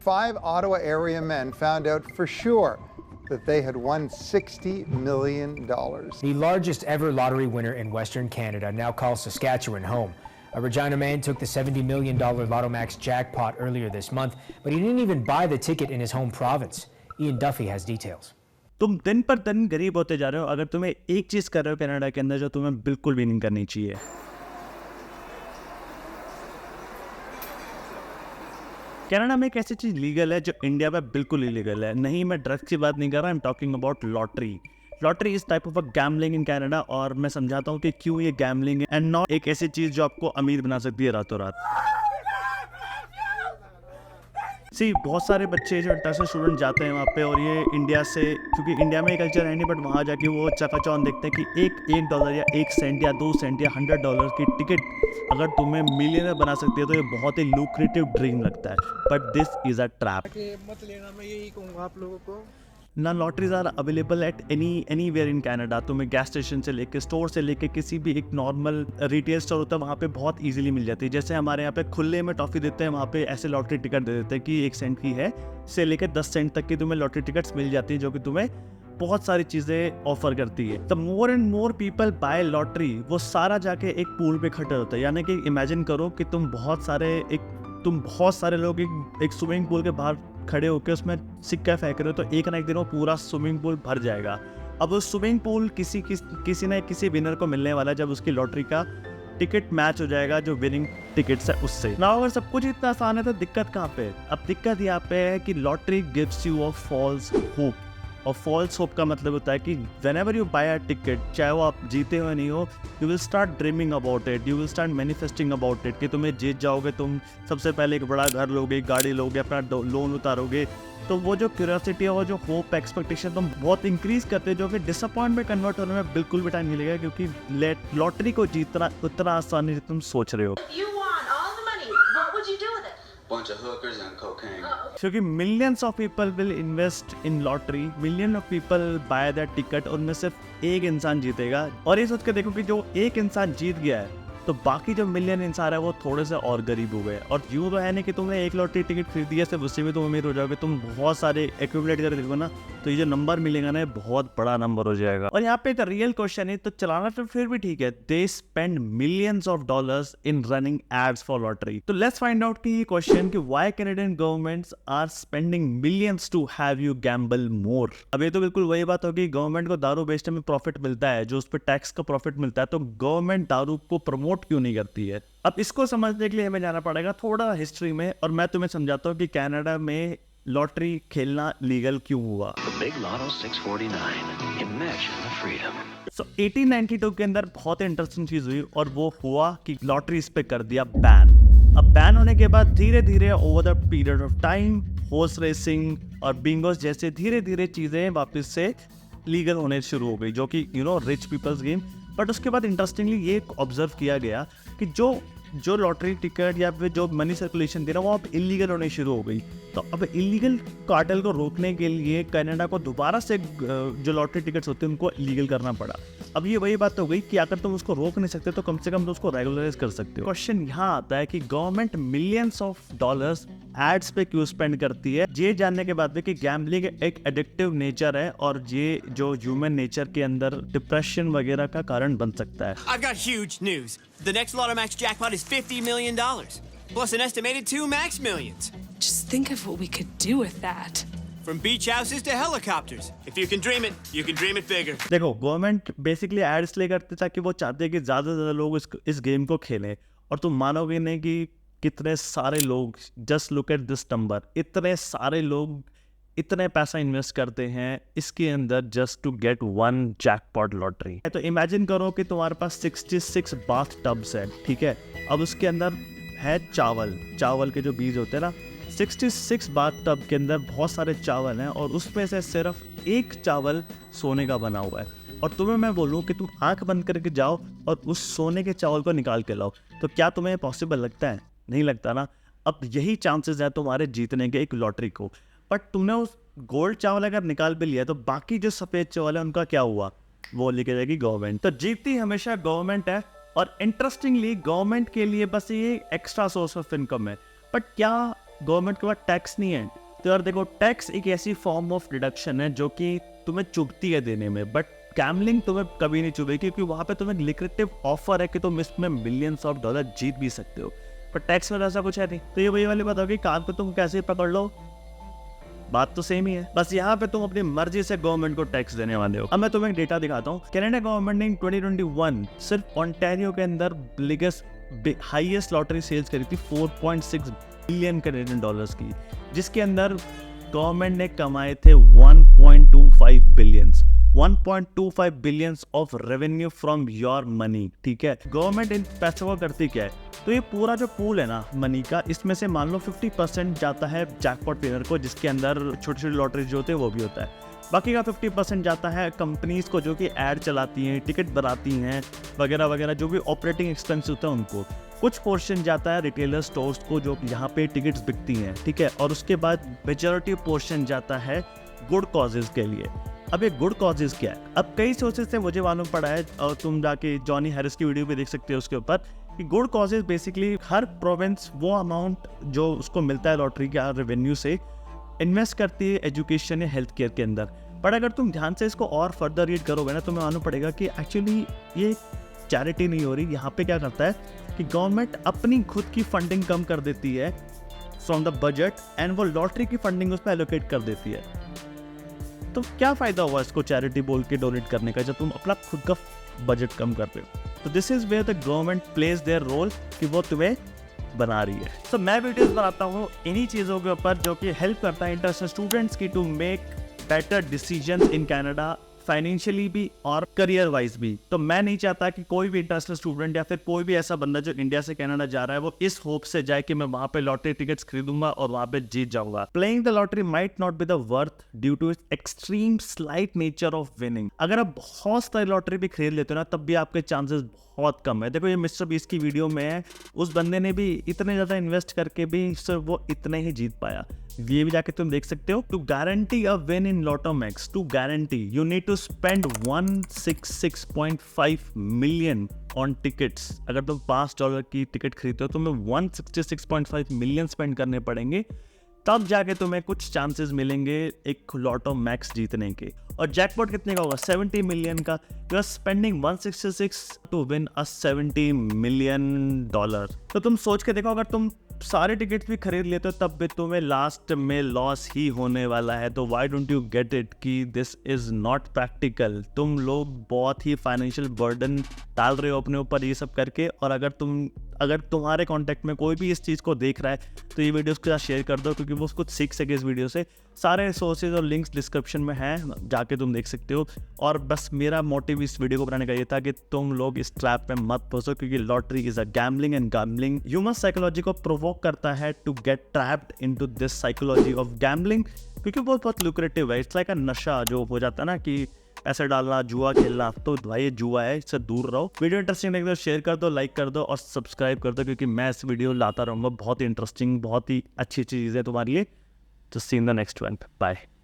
5 Ottawa area men found out for sure that they had won $60 million. The largest ever lottery winner in Western Canada now calls Saskatchewan home. A Regina man took the $70 million Lotto Max jackpot earlier this month, but he didn't even buy the ticket in his home province. Ian Duffy has details. तुम दिन पर दिन गरीब होते जा रहे हो अगर तुम्हें एक चीज़ कर रहे हो कनाडा के अंदर जो तुम्हें बिल्कुल भी नहीं करनी चाहिए। कनाडा में एक ऐसी चीज़ लीगल है जो इंडिया में बिल्कुल इलीगल है। नहीं, मैं ड्रग्स की बात नहीं कर रहा, I am talking about lottery. Lottery इस type of a gambling in Canada, और मैं समझाता हूँ कि क्यों ये गैम्बलिंग है एंड नॉट एक ऐसी चीज़ जो आपको अमीर बना सकती है रातों रात। बहुत सारे बच्चे जो इंटरनेशनल स्टूडेंट जाते हैं वहाँ पे, और ये इंडिया से, क्योंकि इंडिया में कल्चर है नहीं, बट वहाँ जाके वो चकाचौंध देखते हैं कि एक डॉलर या 1 सेंट या 2 सेंट या $100 की टिकट अगर तुम्हें मिलियनर बना सकती है तो ये बहुत ही लुक्रेटिव ड्रीम लगता है। But this is a trap. मत लेना, मैं यही कहूँगा आप लोगों को। ना lotteries are available at anywhere in Canada. तुम्हें गैस स्टेशन से लेके, स्टोर से लेके, किसी भी एक नॉर्मल रिटेल स्टोर होता है वहाँ पे बहुत इजीली मिल जाती है। जैसे हमारे यहाँ पे खुले में टॉफ़ी देते हैं, वहाँ पे ऐसे लॉटरी टिकट दे देते हैं कि 1 सेंट की है से लेकर 10 सेंट तक की तुम्हें लॉटरी टिकट्स मिल जाती है, जो कि तुम्हें बहुत सारी चीज़ें ऑफर करती है। The more and more people buy lottery, वो सारा जाके एक पूल पे इकट्ठा होता है। यानी कि इमेजिन करो कि तुम बहुत सारे लोग एक स्विमिंग पूल के बाहर खड़े होकर उसमें सिक्का फेंक रहे हो, तो एक ना एक दिन वो पूरा स्विमिंग पूल भर जाएगा। अब वो स्विमिंग पूल किसी विनर को मिलने वाला है जब उसकी लॉटरी का टिकट मैच हो जाएगा जो विनिंग टिकट्स है उससे। ना अगर सब कुछ इतना आसान है तो दिक्कत कहाँ पे? अब दिक्कत यहाँ पे है कि lottery gives you a false hope, और फॉल्स होप का मतलब होता है कि whenever you buy a ticket, चाहे वो आप जीते हो या नहीं हो, you will start dreaming about it, you will start manifesting about it कि तुम्हें जीत जाओगे, तुम सबसे पहले एक बड़ा घर लोगे, गाड़ी लोगे, अपना लोन उतारोगे। तो वो जो क्यूरियोसिटी है, वो जो होप, एक्सपेक्टेशन तुम बहुत इंक्रीज करते हो, जो कि डिसअपॉइंट में कन्वर्ट होने में बिल्कुल भी टाइम नहीं लगेगा, क्योंकि लॉटरी को जीतना उतना आसान नहीं तुम सोच रहे हो। Bunch of hookers and cocaine. क्योंकि millions of people will invest in lottery, million of people buy that ticket, और उनमें सिर्फ एक इंसान जीतेगा। और ये सोच के देखो कि जो एक इंसान जीत गया है तो बाकी जो मिलियन इंसान है वो थोड़े से और गरीब हो गए। और यूँ तो है नहीं कि तुमने एक लॉटरी टिकट खरीदी है सिर्फ उससे भी तुम अमीर हो जाओगे। तुम बहुत सारे एक्यूमुलेट करके देखो ना, तो ये जो नंबर मिलेगा ना, बहुत बड़ा नंबर हो जाएगा। और यहाँ पे एक रियल क्वेश्चन है, तो चलाना तो फिर भी ठीक है, they spend millions of dollars in running ads for lottery. तो लेट्स फाइंड आउट की ये क्वेश्चन कि why Canadian governments are spending millions to have you gamble more. अब ये तो बिल्कुल वही बात होगी, गवर्नमेंट को दारू बेचने में प्रॉफिट मिलता है, जो उस पर टैक्स का प्रॉफिट मिलता है, तो गवर्नमेंट दारू को प्रमोट क्यों नहीं करती है? अब इसको समझने के लिए हमें जाना पड़ेगा थोड़ा हिस्ट्री में, और मैं तुम्हें समझाता हूँ कि कनाडा में लॉटरी खेलना लीगल क्यों हुआ। Big Lotto 649. Imagine the freedom. 1892 के अंदर बहुत इंटरेस्टिंग चीज हुई, और वो हुआ कि लॉटरी इस पे कर दिया बैन। अब बैन होने के बाद धीरे धीरे over the period of time horse racing और बिंगोस जैसे धीरे धीरे चीजें वापस से लीगल होने शुरू हो गई, जो कि रिच पीपल्स गेम। बट उसके बाद इंटरेस्टिंगली ये ऑब्जर्व किया गया कि जो लॉटरी टिकट या फिर जो मनी सर्कुलेशन थी ना, वो अब इलीगल होने शुरू हो गई। तो अब इलीगल कार्टेल को रोकने के लिए कनाडा को दोबारा से जो लॉटरी टिकट्स होते हैं उनको इलीगल करना पड़ा। अब ये वही बात हो गई कि अगर तुम उसको रोक नहीं सकते तो कम से कम तुम उसको रेगुलराइज कर सकते हो। क्वेश्चन यहाँ आता है कि government millions of dollars ads पे क्यों स्पेंड करती है, ये जानने के बाद भी कि गैम्बलिंग एक एडिक्टिव नेचर है, और ये जो ह्यूमन नेचर के अंदर डिप्रेशन वगैरह का कारण बन सकता है। I've got huge news. The next Lotto Max jackpot is $50 million, plus an estimated 2 Max Millions. Just think of what we could do with that. From beach houses to helicopters. If you can dream it, you can dream it bigger. देखो, government basically ads इसलिए करते ताकि वो चाहते हैं कि ज़्यादा से ज़्यादा लोग इस गेम को खेलें। और तुम मानोगे नहीं कि कितने सारे लोग, just look at this number, इतने सारे लोग इतने पैसा इन्वेस्ट करते हैं इसके अंदर just to get 1 jackpot lottery. तो इमेजिन करो कि तुम्हारे पास 66 बाथ टब्स है, ठीक है। अब उसके अंदर है चावल के जो बीज होते हैं ना, 66 बाथ टब के अंदर बहुत सारे चावल हैं, और उसमें से सिर्फ एक चावल सोने का बना हुआ है। और तुम्हें मैं बोलूँ कि तुम आंख बंद करके जाओ और उस सोने के चावल को निकाल के लाओ, तो क्या तुम्हें पॉसिबल लगता है? नहीं लगता ना। अब यही चांसेस है तुम्हारे जीतने के एक लॉटरी को। बट तुमने उस गोल्ड चावल अगर निकाल भी लिया तो बाकी जो सफ़ेद चावल है उनका क्या हुआ? वो लेके जाएगी गवर्नमेंट। तो जीतती हमेशा गवर्नमेंट है, और इंटरेस्टिंगली गवर्नमेंट के लिए बस ये एक्स्ट्रा सोर्स ऑफ इनकम है। बट क्या गवर्नमेंट के पास टैक्स नहीं है। तो यार देखो, टैक्स एक ऐसी फॉर्म ऑफ डिडक्शन है जो कि तुम्हें चुभती है देने में, बट गैम्बलिंग तुम्हें कभी नहीं चुभेगी, क्योंकि वहाँ पे तुम्हें लिक्रेटिव ऑफर है कि तुम इसमें मिलियंस ऑफ डॉलर जीत भी सकते हो, पर टैक्स में ऐसा कुछ है नहीं। तो ये वही वाली बात होगी, कान पे तुम कैसे पकड़ लो, बात तो सेम ही है, बस यहाँ पे तुम अपनी मर्जी से गवर्नमेंट को टैक्स देने वाले हो। अब मैं तुम्हें डेटा दिखाता हूँ। कनाडा गवर्नमेंट ने 2021 सिर्फ ओंटारियो के अंदर हाईएस्ट लॉटरी सेल्स करी थी 4.6 बिलियन कैनेडियन डॉलर्स की, जिसके अंदर गवर्नमेंट ने कमाए थे 1.25 billions 1.25 billions of revenue from your money. ठीक है, गवर्नमेंट इन पैसों को करती क्या है, तो ये पूरा जो पूल है ना मनी का, इसमें से मान लो 50% जाता है जैकपॉट विनर को, जिसके अंदर छोटी छोटी लॉटरीज जो होते हैं वो भी होता है। बाकी का 50% जाता है कंपनीज को जो कि ऐड चलाती हैं, टिकट बनाती हैं वगैरह वगैरह, जो भी ऑपरेटिंग एक्सपेंस होता है उनको। कुछ पोर्शन जाता है रिटेलर स्टोर्स को जो यहाँ पे टिकट्स बिकती हैं, ठीक है, और उसके बाद मेजॉरिटी पोर्शन जाता है गुड कॉजेज के लिए। अब ये गुड कॉजेज क्या है, अब कई सोर्सेज से मुझे मालूम पड़ा है, और तुम जाके जॉनी हैरिस की वीडियो भी देख सकते हो उसके ऊपर, कि गुड कॉजेज बेसिकली हर प्रोविंस वो अमाउंट जो उसको मिलता है लॉटरी के रेवेन्यू से इन्वेस्ट करती है एजुकेशन या हेल्थ केयर के अंदर। पर अगर तुम ध्यान से इसको और फर्दर रीड करोगे ना, तो तुम्हें मालूम पड़ेगा कि एक्चुअली ये चैरिटी नहीं हो रही। यहाँ पे क्या करता है कि गवर्नमेंट अपनी खुद की फंडिंग कम कर देती है फ्रॉम द बजट, एंड वो लॉटरी की फंडिंग उसमें एलोकेट कर देती है। तो क्या फ़ायदा हुआ इसको चैरिटी बोल के डोनेट करने का, जब तुम अपना खुद का बजट कम करते हो। तो this is where the government plays their role, कि वो तुम्हें बना रही है। तो मैं वीडियोस बनाता हूँ इन्हीं चीज़ों के ऊपर जो कि हेल्प करता है इंटरनेशनल स्टूडेंट्स की to make better decisions in Canada, financially भी और करियर वाइज भी। तो मैं नहीं चाहता कि कोई भी इंटरनेशनल स्टूडेंट या फिर कोई भी ऐसा बंदा जो इंडिया से कनाडा जा रहा है वो इस होप से जाए कि मैं वहां पे लॉटरी टिकट्स खरीदूंगा और वहां पे जीत जाऊंगा। Playing the lottery might not be the worth due to its extreme slight nature of winning. अगर आप बहुत सारी लॉटरी भी खरीद लेते हो ना, तब भी आपके चांसेस बहुत कम है। देखो ये मिस्टर बीस्ट की वीडियो में है, उस बंदे ने भी इतने ज़्यादा इन्वेस्ट करके भी सिर्फ वो इतने ही जीत पाया। ये भी जाके तुम देख सकते हो। To guarantee a win in Lotto Max, to guarantee you need to spend 166.5 million on tickets. अगर तुम $5 की टिकट खरीदते हो तो तुम्हें 166.5 मिलियन स्पेंड करने पड़ेंगे, तब जाके तुम्हें कुछ चांसेस मिलेंगे एक लॉटो मैक्स जीतने के। और जैकपॉट कितने का होगा? 70 मिलियन का। You are spending 166 to win a $70 million. तो तुम सोच के देखो, अगर तुम सारे टिकट्स भी खरीद लेते हो तब भी तुम्हें लास्ट में लॉस ही होने वाला है। तो why don't you get it कि दिस इज नॉट प्रैक्टिकल। तुम लोग बहुत ही फाइनेंशियल बर्डन डाल रहे हो अपने ऊपर ये सब करके। और अगर तुम्हारे कांटेक्ट में कोई भी इस चीज़ को देख रहा है तो ये वीडियो उसके साथ शेयर कर दो, क्योंकि वो कुछ सीख सके इस वीडियो से। सारे सोर्सेज और लिंक्स डिस्क्रिप्शन में हैं, जाके तुम देख सकते हो। और बस मेरा मोटिव इस वीडियो को बनाने का ये था कि तुम लोग इस ट्रैप में मत फंसो, क्योंकि lottery is a gambling, and gambling human psychology को प्रोवोक करता है to get trapped into this psychology of gambling, क्योंकि वो बहुत लुक्रेटिव है। इट्स लाइक अ नशा जो हो जाता है ना, कि पैसे डालना, जुआ खेलना। तो भाई ये जुआ है, इससे दूर रहो। वीडियो इंटरेस्टिंग लगे तो शेयर कर दो, लाइक कर दो और सब्सक्राइब कर दो, क्योंकि मैं इस वीडियो लाता रहूँगा। बहुत ही इंटरेस्टिंग, बहुत ही अच्छी चीज़ है तुम्हारे लिए। Just see in the next one. Bye.